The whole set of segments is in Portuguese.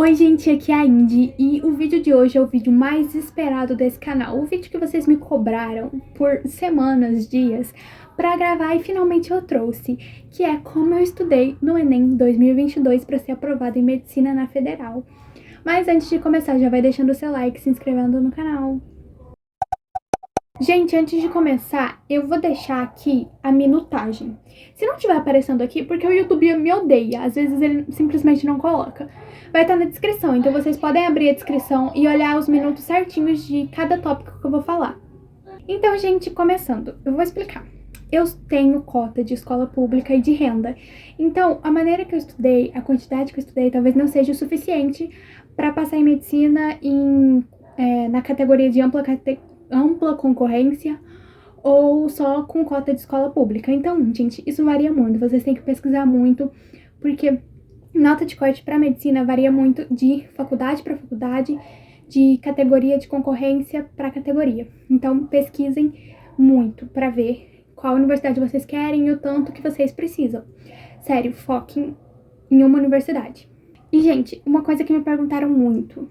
Oi gente, aqui é a Indy e o vídeo de hoje é o vídeo mais esperado desse canal. O vídeo que vocês me cobraram por semanas, dias, pra gravar e finalmente eu trouxe, que é como eu estudei no Enem 2022 para ser aprovada em Medicina na Federal. Mas antes de começar, já vai deixando o seu like, se inscrevendo no canal. Gente, antes de começar, eu vou deixar aqui a minutagem. Se não estiver aparecendo aqui, porque o YouTube me odeia, às vezes ele simplesmente não coloca. Vai estar na descrição, então vocês podem abrir a descrição e olhar os minutos certinhos de cada tópico que eu vou falar. Então, gente, começando, eu vou explicar. Eu tenho cota de escola pública e de renda. Então, a maneira que eu estudei, a quantidade que eu estudei, talvez não seja o suficiente para passar em medicina na categoria de ampla concorrência ou só com cota de escola pública. Então, gente, isso varia muito. Vocês têm que pesquisar muito, porque nota de corte para medicina varia muito de faculdade para faculdade, de categoria de concorrência para categoria. Então, pesquisem muito para ver qual universidade vocês querem e o tanto que vocês precisam. Sério, foquem em uma universidade. E, gente, uma coisa que me perguntaram muito: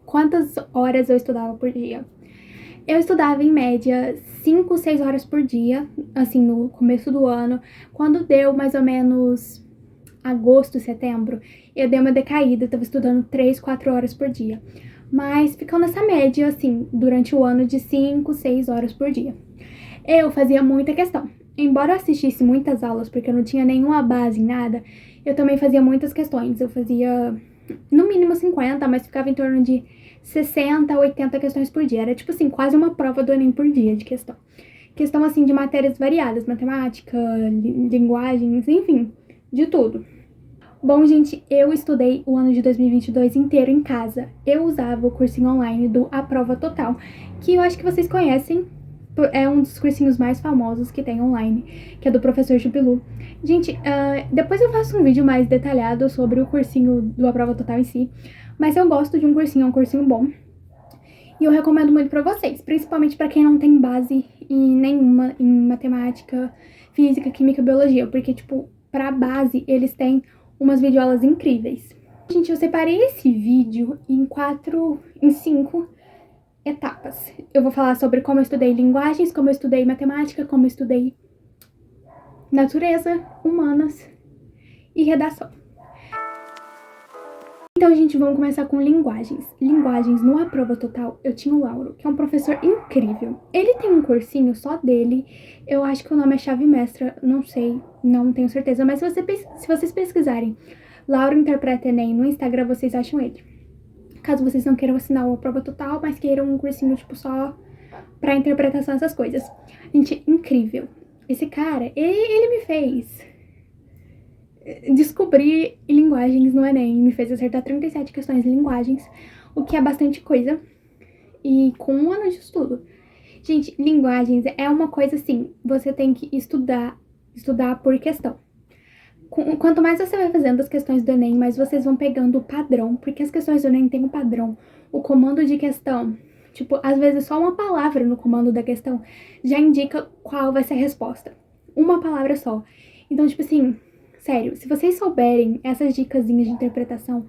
quantas horas eu estudava por dia? Eu estudava em média 5, 6 horas por dia, assim, no começo do ano. Quando deu mais ou menos agosto, setembro, eu dei uma decaída, eu tava estudando 3, 4 horas por dia. Mas ficou nessa média, assim, durante o ano de 5, 6 horas por dia. Eu fazia muita questão. Embora eu assistisse muitas aulas, porque eu não tinha nenhuma base em nada, eu também fazia muitas questões. Eu fazia no mínimo 50, mas ficava em torno de 60 a 80 questões por dia. Era tipo assim, quase uma prova do Enem por dia de questão. Questão assim de matérias variadas, matemática, linguagens, enfim, de tudo. Bom, gente, eu estudei o ano de 2022 inteiro em casa. Eu usava o cursinho online do A Prova Total, que eu acho que vocês conhecem. É um dos cursinhos mais famosos que tem online, que é do professor Jubilu. Gente, depois eu faço um vídeo mais detalhado sobre o cursinho do A Prova Total em si, mas eu gosto de um cursinho bom. E eu recomendo muito pra vocês, principalmente pra quem não tem base nenhuma em matemática, física, química, biologia, porque, tipo, pra base eles têm umas videoaulas incríveis. Gente, eu separei esse vídeo em 5 etapas. Eu vou falar sobre como eu estudei linguagens, como eu estudei matemática, como eu estudei natureza, humanas e redação. Então, gente, vamos começar com linguagens. Linguagens, no A Prova Total, eu tinha o Lauro, que é um professor incrível. Ele tem um cursinho só dele, eu acho que o nome é Chave Mestra, não sei, não tenho certeza, mas se vocês pesquisarem Lauro Interpreta Enem no Instagram, vocês acham ele. Caso vocês não queiram assinar o A Prova Total, mas queiram um cursinho, tipo, só pra interpretação, essas coisas. Gente, incrível. Esse cara, ele me fez descobrir linguagens no Enem, me fez acertar 37 questões em linguagens, o que é bastante coisa, e com um ano de estudo. Gente, linguagens é uma coisa assim, você tem que estudar por questão. Quanto mais você vai fazendo as questões do Enem, mais vocês vão pegando o padrão, porque as questões do Enem têm um padrão. O comando de questão, tipo, às vezes só uma palavra no comando da questão já indica qual vai ser a resposta. Uma palavra só. Então, tipo assim, sério, se vocês souberem essas dicasinhas de interpretação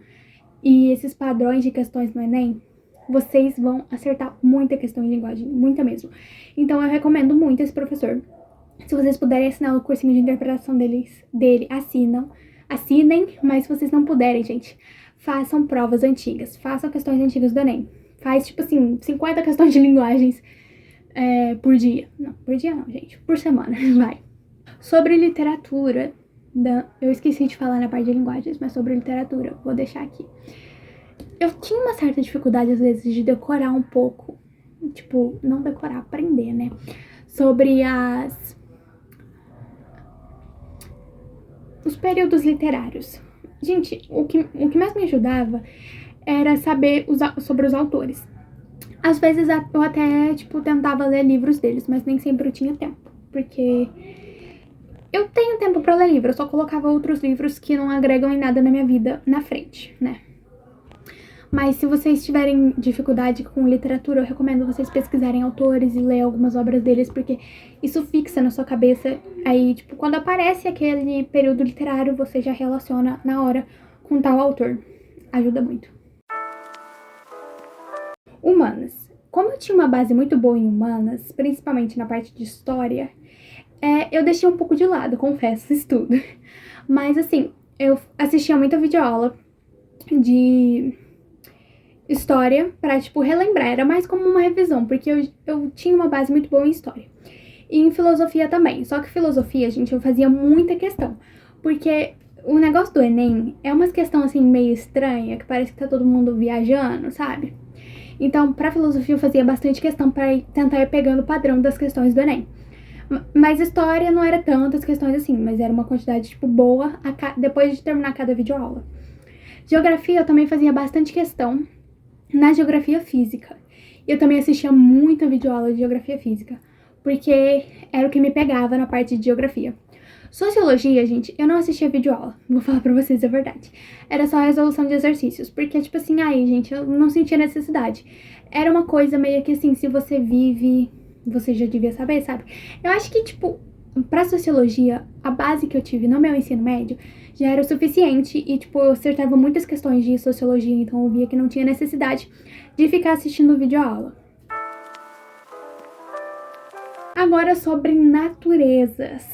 e esses padrões de questões no Enem, vocês vão acertar muita questão em linguagem, muita mesmo. Então, eu recomendo muito esse professor. Se vocês puderem assinar o cursinho de interpretação dele, assinem, mas se vocês não puderem, gente, façam provas antigas, façam questões antigas do Enem. Faz, tipo assim, 50 questões de linguagens por dia. Não, por dia não, gente, por semana, vai. Sobre literatura, eu esqueci de falar na parte de linguagens, mas sobre literatura, vou deixar aqui. Eu tinha uma certa dificuldade, às vezes, de decorar um pouco, tipo, não decorar, aprender, né, sobre os períodos literários. Gente, o que mais me ajudava era saber sobre os autores. Às vezes eu até, tipo, tentava ler livros deles, mas nem sempre eu tinha tempo, porque eu tenho tempo pra ler livro, eu só colocava outros livros que não agregam em nada na minha vida na frente, né? Mas se vocês tiverem dificuldade com literatura, eu recomendo vocês pesquisarem autores e ler algumas obras deles, porque isso fixa na sua cabeça. Aí, tipo, quando aparece aquele período literário, você já relaciona na hora com tal autor. ajuda muito. Humanas. Como eu tinha uma base muito boa em humanas, principalmente na parte de história, eu deixei um pouco de lado, confesso, esse estudo. Mas assim, eu assistia muita videoaula de história pra, tipo, relembrar. Era mais como uma revisão, porque eu tinha uma base muito boa em história. E em filosofia também. Só que filosofia, gente, eu fazia muita questão. Porque o negócio do Enem é umas questões, assim, meio estranha, que parece que tá todo mundo viajando, sabe? Então, pra filosofia, eu fazia bastante questão pra tentar ir pegando o padrão das questões do Enem. Mas história não era tantas questões assim, mas era uma quantidade, tipo, boa depois de terminar cada videoaula. Geografia, eu também fazia bastante questão na geografia física. E eu também assistia muita videoaula de geografia física, porque era o que me pegava na parte de geografia. Sociologia, gente, eu não assistia videoaula, vou falar pra vocês a verdade. Era só resolução de exercícios, porque, tipo assim, aí, gente, eu não sentia necessidade. Era uma coisa meio que assim, se você vive, você já devia saber, sabe? Eu acho que, tipo, pra sociologia, a base que eu tive no meu ensino médio já era o suficiente e, tipo, eu acertava muitas questões de sociologia, então eu via que não tinha necessidade de ficar assistindo videoaula. Agora sobre naturezas.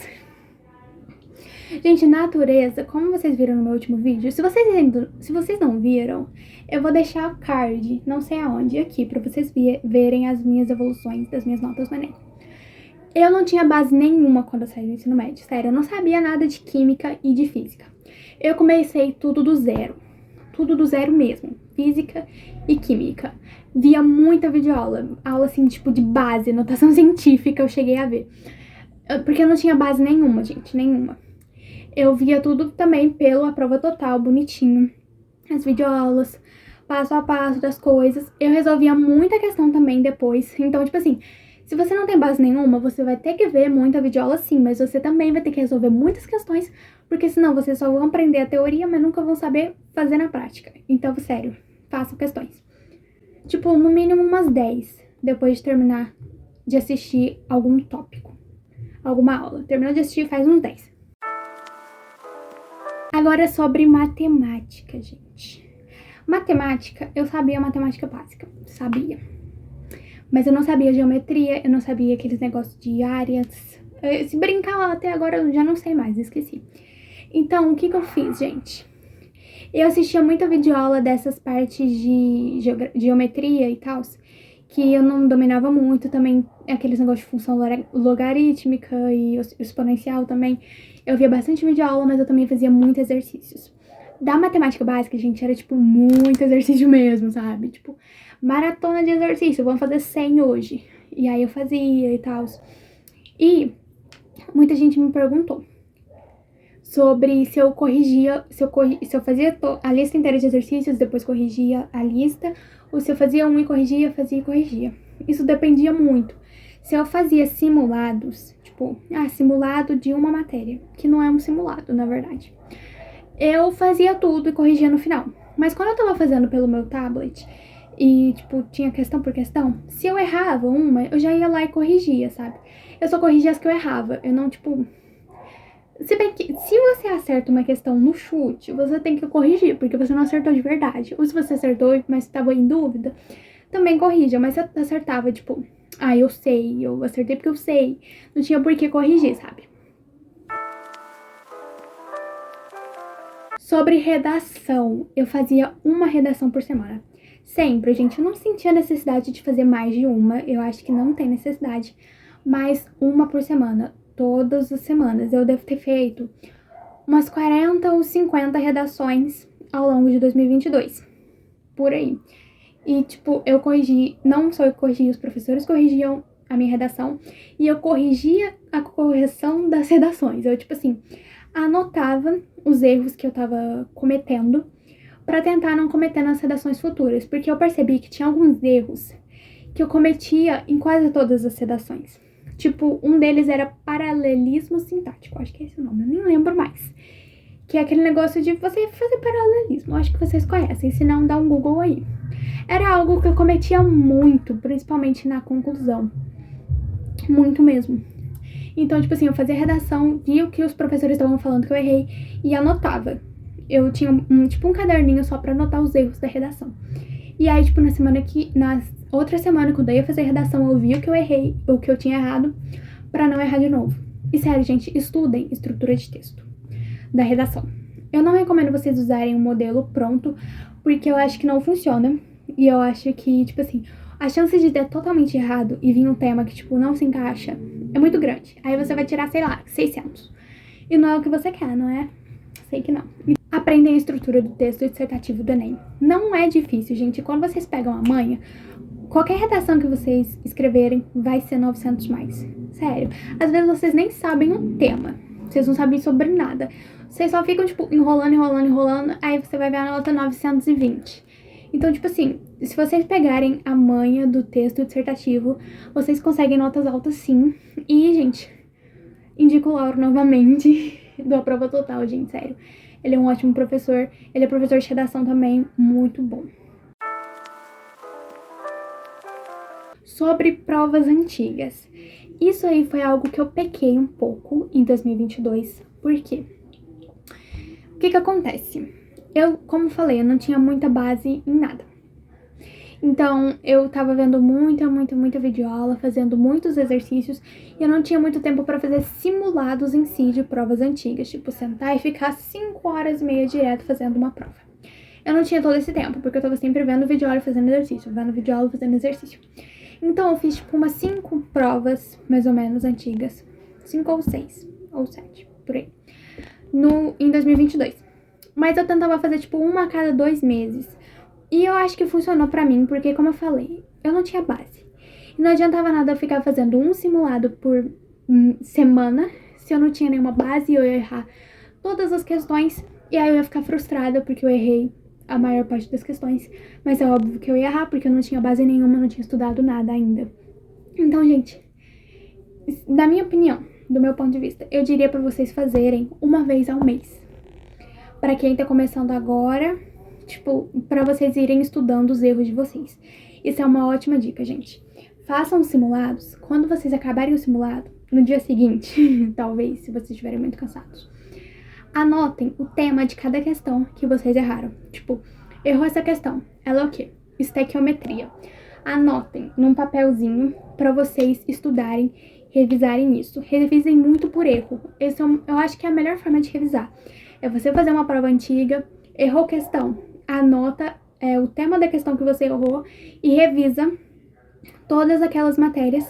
Gente, natureza, como vocês viram no meu último vídeo, se vocês não viram, eu vou deixar o card, não sei aonde, aqui, pra vocês verem as minhas evoluções das minhas notas no Enem. Eu não tinha base nenhuma quando eu saí do ensino médio, sério, eu não sabia nada de química e de física. Eu comecei tudo do zero mesmo, física e química. Via muita videoaula, aula assim, tipo de base, notação científica eu cheguei a ver. Porque eu não tinha base nenhuma, gente, nenhuma. Eu via tudo também pela prova total, bonitinho. As videoaulas, passo a passo das coisas. Eu resolvia muita questão também depois. Então, tipo assim, se você não tem base nenhuma, você vai ter que ver muita videoaula sim, mas você também vai ter que resolver muitas questões, porque senão vocês só vão aprender a teoria, mas nunca vão saber fazer na prática. Então, sério, façam questões. Tipo, no mínimo umas 10, depois de terminar de assistir algum tópico, alguma aula. Terminou de assistir, faz uns 10. Agora sobre matemática, gente. Matemática, eu sabia matemática básica, sabia. Mas eu não sabia geometria, eu não sabia aqueles negócios de áreas. Se brincar lá até agora, eu já não sei mais, esqueci. Então, o que eu fiz, gente? Eu assistia muita videoaula dessas partes de geometria e tal, que eu não dominava muito. Também aqueles negócios de função logarítmica e exponencial também. Eu via bastante videoaula, mas eu também fazia muitos exercícios. Da matemática básica, gente, era, tipo, muito exercício mesmo, sabe? Tipo, maratona de exercício, vamos fazer 100 hoje. E aí eu fazia e tal. E muita gente me perguntou sobre se eu corrigia, se eu fazia a lista inteira de exercícios, depois corrigia a lista, ou se eu fazia um e corrigia, fazia e corrigia. Isso dependia muito. Se eu fazia simulados, tipo, simulado de uma matéria, que não é um simulado, na verdade, eu fazia tudo e corrigia no final. Mas quando eu tava fazendo pelo meu tablet e, tipo, tinha questão por questão, se eu errava uma, eu já ia lá e corrigia, sabe? Eu só corrigia as que eu errava, eu não, tipo... Se bem que, se você acerta uma questão no chute, você tem que corrigir, porque você não acertou de verdade. Ou se você acertou, mas estava em dúvida, também corrija. Mas se eu acertava, tipo, eu sei, eu acertei porque eu sei, não tinha por que corrigir, sabe? Sobre redação, eu fazia uma redação por semana. Sempre, gente, eu não sentia necessidade de fazer mais de uma, eu acho que não tem necessidade, mas uma por semana. Todas as semanas. Eu devo ter feito umas 40 ou 50 redações ao longo de 2022. Por aí. E, tipo, eu corrigi, não só eu corrigi, os professores corrigiam a minha redação e eu corrigia a correção das redações. Eu, tipo assim, anotava os erros que eu tava cometendo pra tentar não cometer nas redações futuras, porque eu percebi que tinha alguns erros que eu cometia em quase todas as redações. Tipo, um deles era paralelismo sintático, acho que é esse o nome, eu nem lembro mais. Que é aquele negócio de você fazer paralelismo, acho que vocês conhecem, se não dá um Google aí. Era algo que eu cometia muito, principalmente na conclusão. Muito mesmo. Então, tipo assim, eu fazia redação, via o que os professores estavam falando que eu errei e anotava. eu tinha tipo um caderninho só pra anotar os erros da redação. E aí, tipo, na outra semana, quando eu ia fazer a redação, eu vi o que eu errei, o que eu tinha errado, pra não errar de novo. E sério, gente, estudem estrutura de texto da redação. Eu não recomendo vocês usarem um modelo pronto, porque eu acho que não funciona. E eu acho que, tipo assim, a chance de ter totalmente errado e vir um tema que, tipo, não se encaixa é muito grande. Aí você vai tirar, sei lá, 600. E não é o que você quer, não é? Sei que não. Aprendem a estrutura do texto dissertativo do Enem. Não é difícil, gente. Quando vocês pegam a manha, qualquer redação que vocês escreverem vai ser 900 mais. Sério. Às vezes vocês nem sabem o tema. Vocês não sabem sobre nada. Vocês só ficam, tipo, enrolando. Aí você vai ver a nota 920. Então, tipo assim, se vocês pegarem a manha do texto dissertativo, vocês conseguem notas altas sim. E, gente, indico o Lauro novamente do A Prova Total, gente, sério. Ele é um ótimo professor. Ele é professor de redação também, muito bom. Sobre provas antigas. Isso aí foi algo que eu pequei um pouco em 2022. Por quê? O que acontece? Eu, como falei, eu não tinha muita base em nada. Então, eu tava vendo muita videoaula, fazendo muitos exercícios, e eu não tinha muito tempo pra fazer simulados em si de provas antigas, tipo, sentar e ficar 5 horas e meia direto fazendo uma prova. Eu não tinha todo esse tempo, porque eu tava sempre vendo videoaula e fazendo exercício, vendo videoaula e fazendo exercício. Então, eu fiz, tipo, umas 5 provas, mais ou menos, antigas. 5 ou 6, ou 7, por aí. Em 2022. Mas eu tentava fazer, tipo, uma a cada 2 meses. E eu acho que funcionou pra mim, porque, como eu falei, eu não tinha base. E não adiantava nada eu ficar fazendo um simulado por semana, se eu não tinha nenhuma base, eu ia errar todas as questões, e aí eu ia ficar frustrada, porque eu errei a maior parte das questões. Mas é óbvio que eu ia errar, porque eu não tinha base nenhuma, não tinha estudado nada ainda. Então, gente, na minha opinião, do meu ponto de vista, eu diria pra vocês fazerem uma vez ao mês. Pra quem tá começando agora, tipo, pra vocês irem estudando os erros de vocês. Isso é uma ótima dica, gente. Façam os simulados. Quando vocês acabarem o simulado, no dia seguinte, talvez, se vocês estiverem muito cansados, anotem o tema de cada questão que vocês erraram. Tipo, errou essa questão. Ela é o quê? Estequiometria. Anotem num papelzinho pra vocês estudarem, revisarem isso. Revisem muito por erro. Esse eu acho que é a melhor forma de revisar. É você fazer uma prova antiga, errou questão, anota o tema da questão que você errou e revisa todas aquelas matérias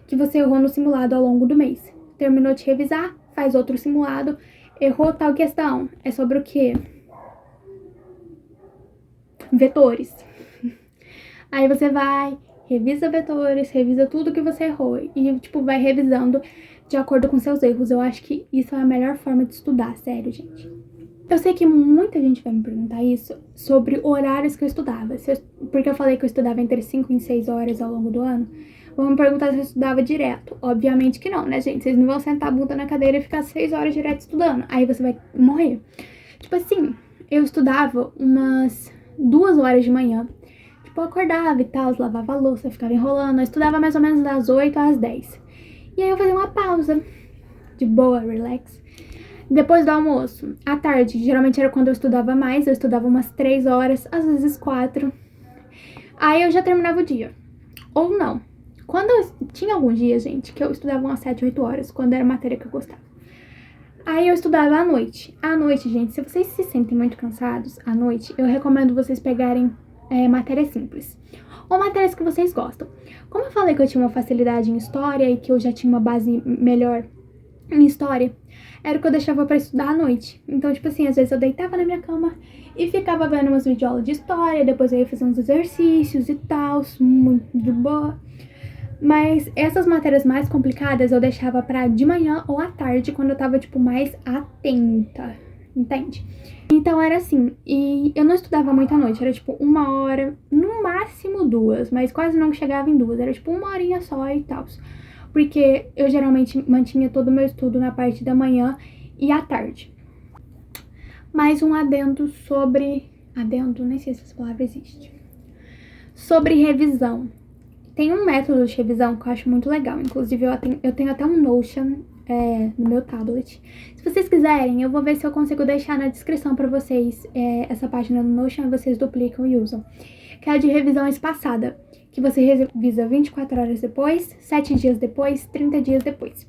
que você errou no simulado ao longo do mês. Terminou de revisar, faz outro simulado, errou tal questão. É sobre o quê? Vetores. Aí você vai, revisa vetores, revisa tudo que você errou e, tipo, vai revisando de acordo com seus erros. Eu acho que isso é a melhor forma de estudar, sério, gente. Eu sei que muita gente vai me perguntar isso sobre horários que eu estudava. Porque eu falei que eu estudava entre 5 e 6 horas ao longo do ano. Vão me perguntar se eu estudava direto. Obviamente que não, né, gente? Vocês não vão sentar a bunda na cadeira e ficar 6 horas direto estudando. Aí você vai morrer. Tipo assim, eu estudava umas 2 horas de manhã. Tipo, eu acordava e tal, lavava a louça, ficava enrolando. Eu estudava mais ou menos das 8 às 10. E aí eu fazia uma pausa. De boa, relax. Depois do almoço, à tarde, geralmente era quando eu estudava mais, eu estudava umas 3 horas, às vezes 4. Aí eu já terminava o dia. Ou não. Tinha alguns dias, gente, que eu estudava umas 7, 8 horas, quando era matéria que eu gostava. Aí eu estudava à noite. À noite, gente, se vocês se sentem muito cansados à noite, eu recomendo vocês pegarem matérias simples. Ou matérias que vocês gostam. Como eu falei que eu tinha uma facilidade em história e que eu já tinha uma base melhor em história, era o que eu deixava pra estudar à noite. Então, tipo assim, às vezes eu deitava na minha cama e ficava vendo umas videoaulas de história, depois eu ia fazer uns exercícios e tal, muito de boa. Mas essas matérias mais complicadas eu deixava pra de manhã ou à tarde, quando eu tava, tipo, mais atenta, entende? Então era assim, e eu não estudava muito à noite, era tipo 1 hora, no máximo 2, mas quase não chegava em 2, era tipo 1 horinha só e tal. Porque eu geralmente mantinha todo o meu estudo na parte da manhã e à tarde. Mais um adendo sobre... Adendo? Nem sei se essa palavra existe. Sobre revisão. Tem um método de revisão que eu acho muito legal. Inclusive, eu tenho até um Notion no meu tablet. Se vocês quiserem, eu vou ver se eu consigo deixar na descrição pra vocês essa página no Notion, vocês duplicam e usam. Que é a de revisão espaçada, que você revisa 24 horas depois, 7 dias depois, 30 dias depois.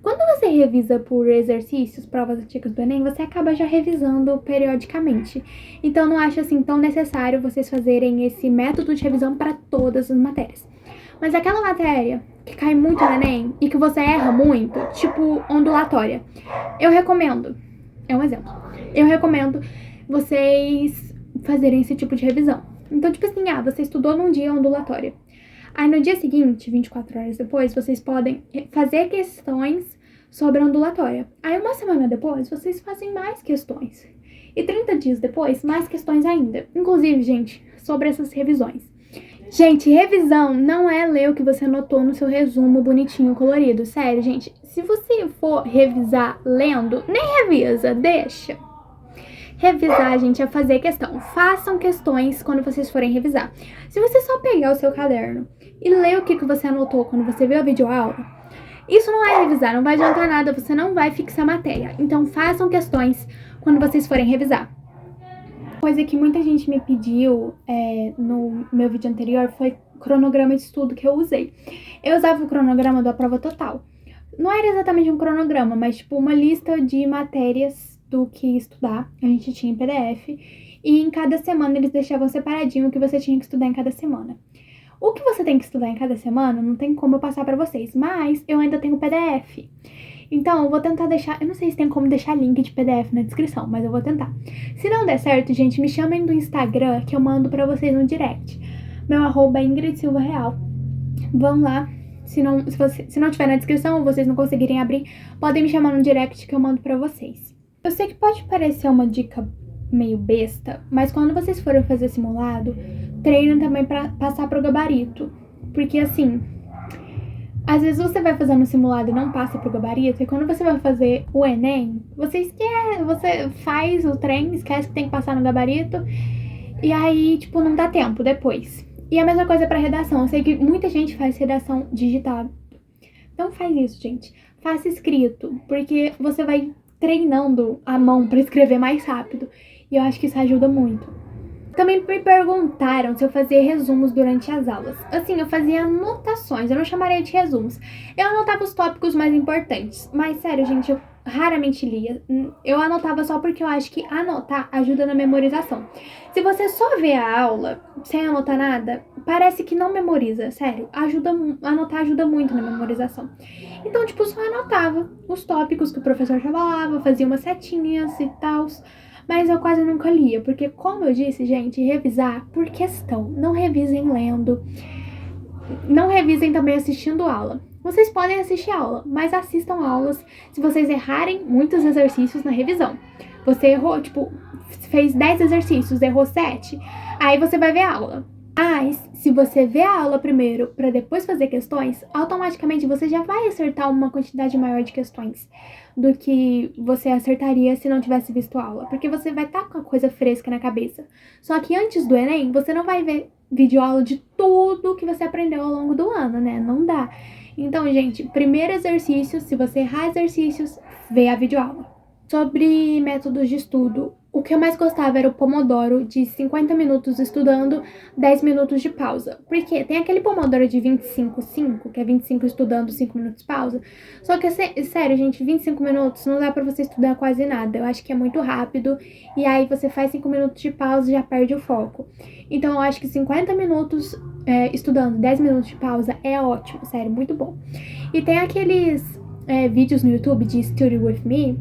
Quando você revisa por exercícios, provas antigas do Enem, você acaba já revisando periodicamente. Então, não acho assim tão necessário vocês fazerem esse método de revisão para todas as matérias. Mas aquela matéria que cai muito no Enem e que você erra muito, tipo ondulatória, eu recomendo, é um exemplo, eu recomendo vocês fazerem esse tipo de revisão. Então, tipo assim, você estudou num dia ondulatória. Aí no dia seguinte, 24 horas depois, vocês podem fazer questões sobre a ondulatória. Aí uma semana depois, vocês fazem mais questões. E 30 dias depois, mais questões ainda. Inclusive, gente, sobre essas revisões. Gente, revisão não é ler o que você anotou no seu resumo bonitinho, colorido. Sério, gente, se você for revisar lendo, nem revisa, deixa. Revisar, gente, é fazer questão. Façam questões quando vocês forem revisar. Se você só pegar o seu caderno e ler o que você anotou quando você viu a videoaula, isso não é revisar, não vai adiantar nada, você não vai fixar a matéria. Então, façam questões quando vocês forem revisar. Coisa que muita gente me pediu no meu vídeo anterior foi cronograma de estudo que eu usei. Eu usava o cronograma da prova total. Não era exatamente um cronograma, mas tipo uma lista de matérias do que estudar. A gente tinha em PDF. E em cada semana eles deixavam separadinho o que você tinha que estudar em cada semana. O que você tem que estudar em cada semana não tem como eu passar pra vocês, mas eu ainda tenho o PDF. Então, eu vou tentar deixar... Eu não sei se tem como deixar link de PDF na descrição, mas eu vou tentar. Se não der certo, gente, me chamem do Instagram que eu mando pra vocês no direct. Meu @ é Ingrid Silva Real. Vão lá. Se não tiver na descrição ou vocês não conseguirem abrir, podem me chamar no direct que eu mando pra vocês. Eu sei que pode parecer uma dica meio besta, mas quando vocês forem fazer simulado, treinem também pra passar pro gabarito. Porque assim... Às vezes você vai fazendo o simulado e não passa pro gabarito, e quando você vai fazer o Enem, você faz o trem, esquece que tem que passar no gabarito, e aí, tipo, não dá tempo depois. E a mesma coisa pra redação. Eu sei que muita gente faz redação digitada. Não faz isso, gente. Faça escrito, porque você vai treinando a mão pra escrever mais rápido. E eu acho que isso ajuda muito. Também me perguntaram se eu fazia resumos durante as aulas. Assim, eu fazia anotações, eu não chamaria de resumos. Eu anotava os tópicos mais importantes. Mas, sério, gente, eu raramente lia. Eu anotava só porque eu acho que anotar ajuda na memorização. Se você só vê a aula sem anotar nada, parece que não memoriza, sério. Anotar ajuda muito na memorização. Então, tipo, só anotava os tópicos que o professor já falava, fazia umas setinhas e tal. Mas eu quase nunca lia, porque como eu disse, gente, revisar por questão. Não revisem lendo. Não revisem também assistindo aula. Vocês podem assistir aula, mas assistam aulas se vocês errarem muitos exercícios na revisão. Você errou, tipo, fez 10 exercícios, errou 7, aí você vai ver a aula. Mas, se você vê a aula primeiro para depois fazer questões, automaticamente você já vai acertar uma quantidade maior de questões do que você acertaria se não tivesse visto a aula. Porque você vai estar com a coisa fresca na cabeça. Só que antes do Enem, você não vai ver videoaula de tudo que você aprendeu ao longo do ano, né? Não dá. Então, gente, primeiro exercício, se você errar exercícios, vê a videoaula. Sobre métodos de estudo, o que eu mais gostava era o Pomodoro de 50 minutos estudando, 10 minutos de pausa. Porque tem aquele Pomodoro de 25-5, que é 25 estudando, 5 minutos pausa. Só que, sério, gente, 25 minutos não dá pra você estudar quase nada. Eu acho que é muito rápido. E aí você faz 5 minutos de pausa e já perde o foco. Então eu acho que 50 minutos estudando, 10 minutos de pausa é ótimo, sério, muito bom. E tem aqueles vídeos no YouTube de Study With Me,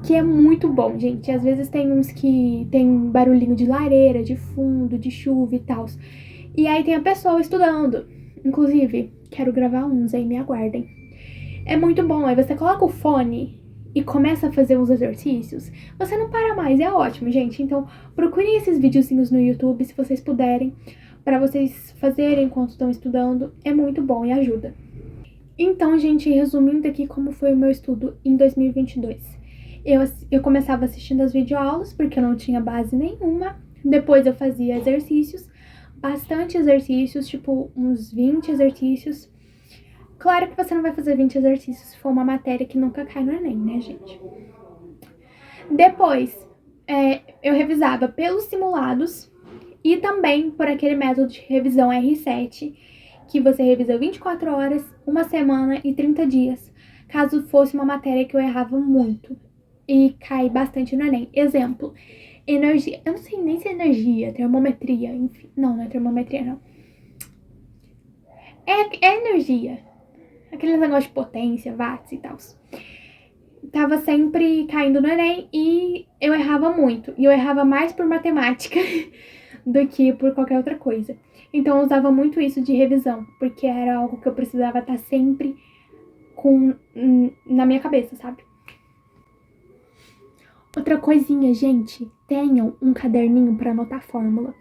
que é muito bom, gente. Às vezes tem uns que tem barulhinho de lareira, de fundo, de chuva e tal. E aí tem a pessoa estudando. Inclusive, quero gravar uns aí, me aguardem. É muito bom. Aí você coloca o fone e começa a fazer uns exercícios. Você não para mais, é ótimo, gente. Então, procurem esses videozinhos no YouTube, se vocês puderem, para vocês fazerem enquanto estão estudando. É muito bom e ajuda. Então, gente, resumindo aqui como foi o meu estudo em 2022. Eu começava assistindo as videoaulas, porque eu não tinha base nenhuma. Depois eu fazia exercícios, bastante exercícios, tipo uns 20 exercícios. Claro que você não vai fazer 20 exercícios se for uma matéria que nunca cai no Enem, né, gente? Depois, eu revisava pelos simulados e também por aquele método de revisão R7, que você revisa 24 horas, uma semana e 30 dias, caso fosse uma matéria que eu errava muito e cai bastante no Enem. Exemplo, energia. Eu não sei nem se é energia, termometria, enfim. Não é termometria, não. É energia. Aquele negócio de potência, watts e tal. Tava sempre caindo no Enem e eu errava muito. E eu errava mais por matemática do que por qualquer outra coisa. Então eu usava muito isso de revisão, porque era algo que eu precisava estar sempre na minha cabeça, sabe? Outra coisinha, gente, tenham um caderninho para anotar fórmula.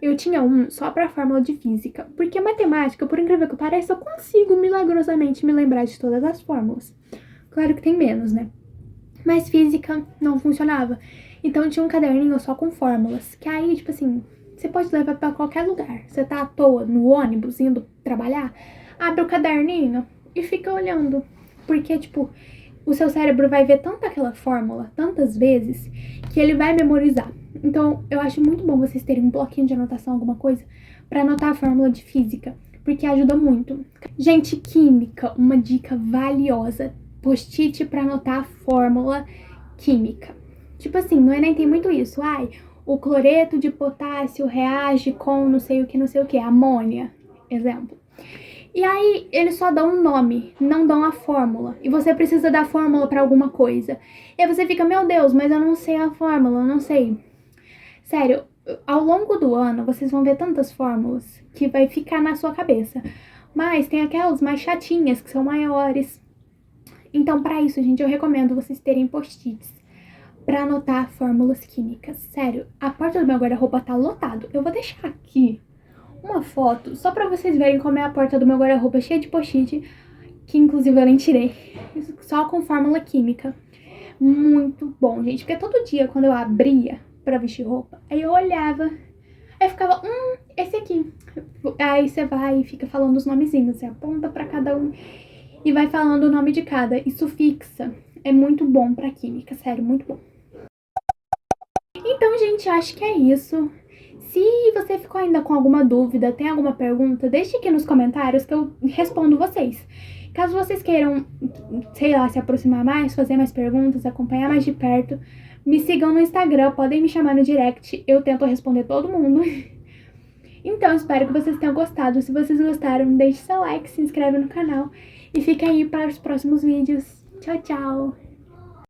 Eu tinha um só para fórmula de física, porque matemática, por incrível que pareça, eu consigo milagrosamente me lembrar de todas as fórmulas. Claro que tem menos, né? Mas física não funcionava. Então tinha um caderninho só com fórmulas, que aí, tipo assim, você pode levar para qualquer lugar. Você tá à toa no ônibus indo trabalhar, abre o caderninho e fica olhando. Porque, tipo, o seu cérebro vai ver tanto aquela fórmula, tantas vezes, que ele vai memorizar. Então, eu acho muito bom vocês terem um bloquinho de anotação, alguma coisa, para anotar a fórmula de física, porque ajuda muito. Gente, química, uma dica valiosa. Post-it para anotar a fórmula química. Tipo assim, no Enem tem muito isso. Ai, o cloreto de potássio reage com não sei o que, amônia, exemplo. E aí eles só dão um nome, não dão a fórmula. E você precisa da fórmula para alguma coisa. E aí você fica, meu Deus, mas eu não sei a fórmula, eu não sei. Sério, ao longo do ano vocês vão ver tantas fórmulas que vai ficar na sua cabeça. Mas tem aquelas mais chatinhas, que são maiores. Então, para isso, gente, eu recomendo vocês terem post-its para anotar fórmulas químicas. Sério, a porta do meu guarda-roupa tá lotado. Eu vou deixar aqui uma foto só para vocês verem como é a porta do meu guarda-roupa cheia de post-it, que inclusive eu nem tirei, só com fórmula química. Muito bom, gente, porque todo dia quando eu abria para vestir roupa, aí eu olhava, aí eu ficava, esse aqui. Aí você vai e fica falando os nomezinhos, você aponta para cada um e vai falando o nome de cada. Isso fixa. É muito bom pra química, sério, muito bom. Então, gente, acho que é isso. Se você ficou ainda com alguma dúvida, tem alguma pergunta, deixe aqui nos comentários que eu respondo vocês. Caso vocês queiram, sei lá, se aproximar mais, fazer mais perguntas, acompanhar mais de perto, me sigam no Instagram, podem me chamar no direct, eu tento responder todo mundo. Então, espero que vocês tenham gostado. Se vocês gostaram, deixe seu like, se inscreve no canal e fiquem aí para os próximos vídeos. Tchau, tchau!